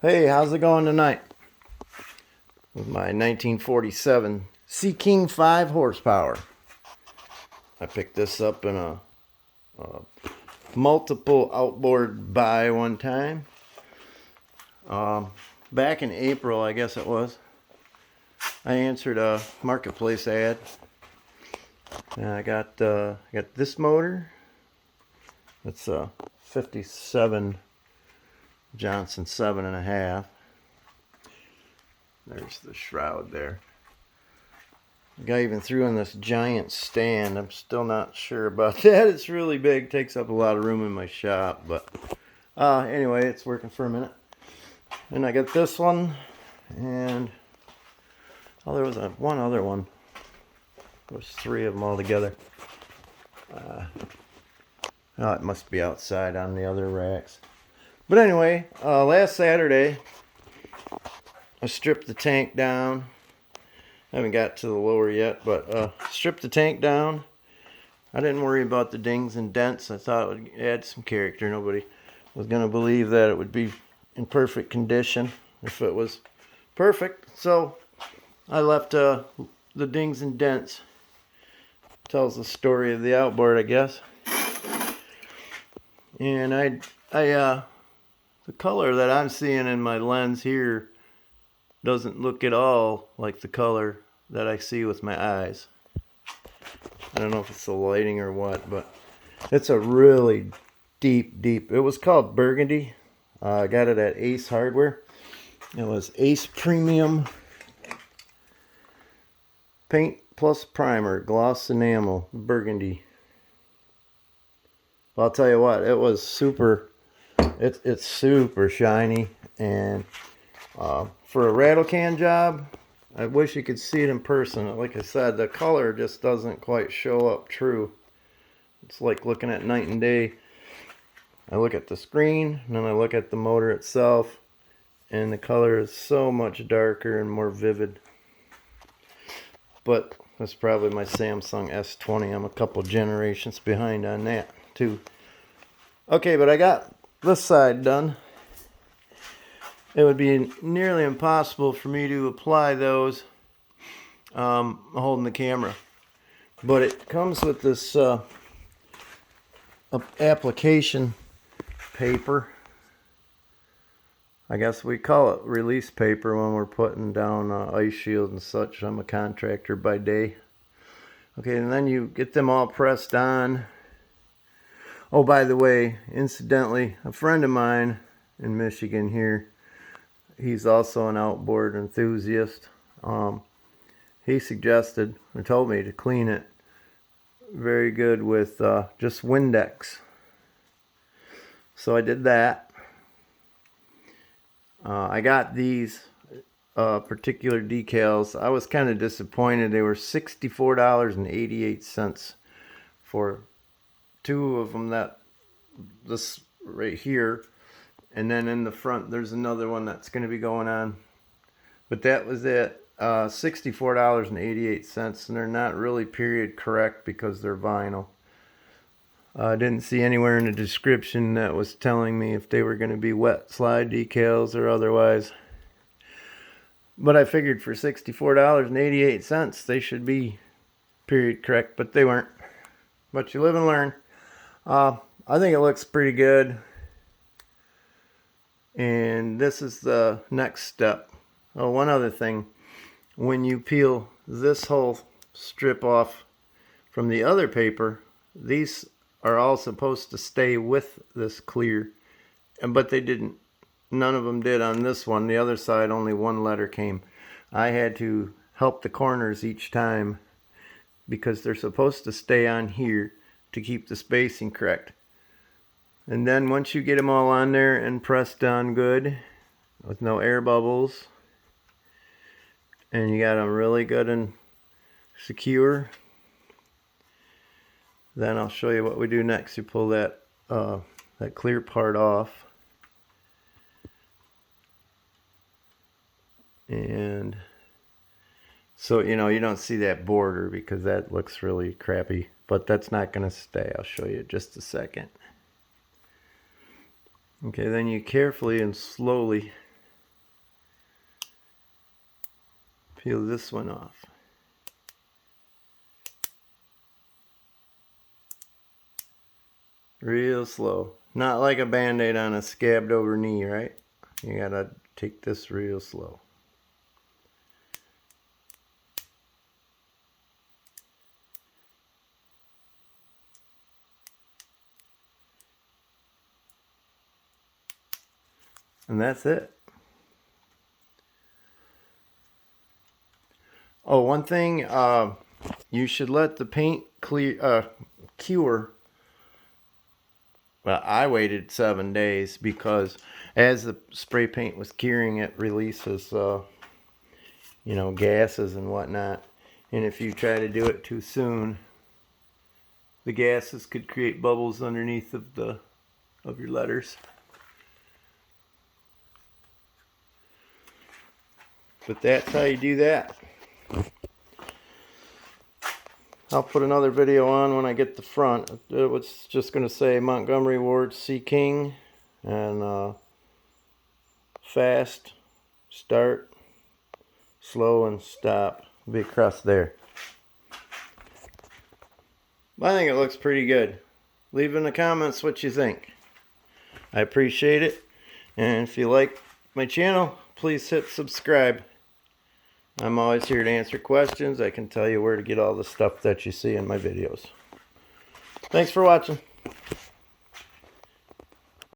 Hey, how's it going tonight? With my 1947 Sea King 5 horsepower. I picked this up in a multiple outboard buy one time. Back in April, I guess it was. I answered a marketplace ad. And I got this motor. It's a 57 Johnson 7.5. There's the shroud there. The guy even threw in this giant stand. I'm still not sure about that. It's really big. Takes up a lot of room in my shop. But anyway, it's working for a minute. And I got this one. And there was one other one. There was three of them all together. It must be outside on the other racks. But anyway, last Saturday, I stripped the tank down. I haven't got to the lower yet, but stripped the tank down. I didn't worry about the dings and dents. I thought it would add some character. Nobody was going to believe that it would be in perfect condition if it was perfect. So I left the dings and dents. Tells the story of the outboard, I guess. And the color that I'm seeing in my lens here doesn't look at all like the color that I see with my eyes. I don't know if it's the lighting or what, but it's a really deep. It was called Burgundy. I got it at Ace Hardware. It was Ace Premium Paint Plus Primer Gloss Enamel Burgundy. Well, I'll tell you what, it was super. It's super shiny, and for a rattle can job, I wish you could see it in person. Like I said, the color just doesn't quite show up true. It's like looking at night and day. I look at the screen, and then I look at the motor itself, and the color is so much darker and more vivid. But that's probably my Samsung S20. I'm a couple generations behind on that too. Okay, but I got this side done. It would be nearly impossible for me to apply those holding the camera. But it comes with this application paper. I guess we call it release paper when we're putting down ice shields and such. I'm a contractor by day. Okay, and then you get them all pressed on. Oh, by the way, incidentally, a friend of mine in Michigan here, he's also an outboard enthusiast. He suggested or told me to clean it very good with just Windex. So I did that. I got these particular decals. I was kind of disappointed. They were $64.88 for two of them. This right here. And then in the front, there's another one that's going to be going on. But that was it. $64.88. And they're not really period correct because they're vinyl. I didn't see anywhere in the description that was telling me if they were going to be wet slide decals or otherwise. But I figured for $64.88, they should be period correct. But they weren't. But you live and learn. I think it looks pretty good. And this is the next step. Oh, one other thing. When you peel this whole strip off from the other paper, these are all supposed to stay with this clear. But they didn't. None of them did on this one. The other side, only one letter came. I had to help the corners each time because they're supposed to stay on here to keep the spacing correct. And then once you get them all on there and pressed on good with no air bubbles, and you got them really good and secure, then I'll show you what we do next. You pull that clear part off, and so you don't see that border because that looks really crappy, but that's not going to stay. I'll show you in just a second. Okay, then you carefully and slowly peel this one off. Real slow. Not like a band-aid on a scabbed over knee, right? You gotta take this real slow. And that's it. Oh, one thing, you should let the paint cure. Well, I waited 7 days because as the spray paint was curing, it releases, gases and whatnot. And if you try to do it too soon, the gases could create bubbles underneath of your letters. But that's how you do that. I'll put another video on when I get the front. It was just going to say Montgomery Ward C. King and fast, start, slow, and stop. Be across there. I think it looks pretty good. Leave in the comments what you think. I appreciate it. And if you like my channel, please hit subscribe. I'm always here to answer questions. I can tell you where to get all the stuff that you see in my videos. Thanks for watching.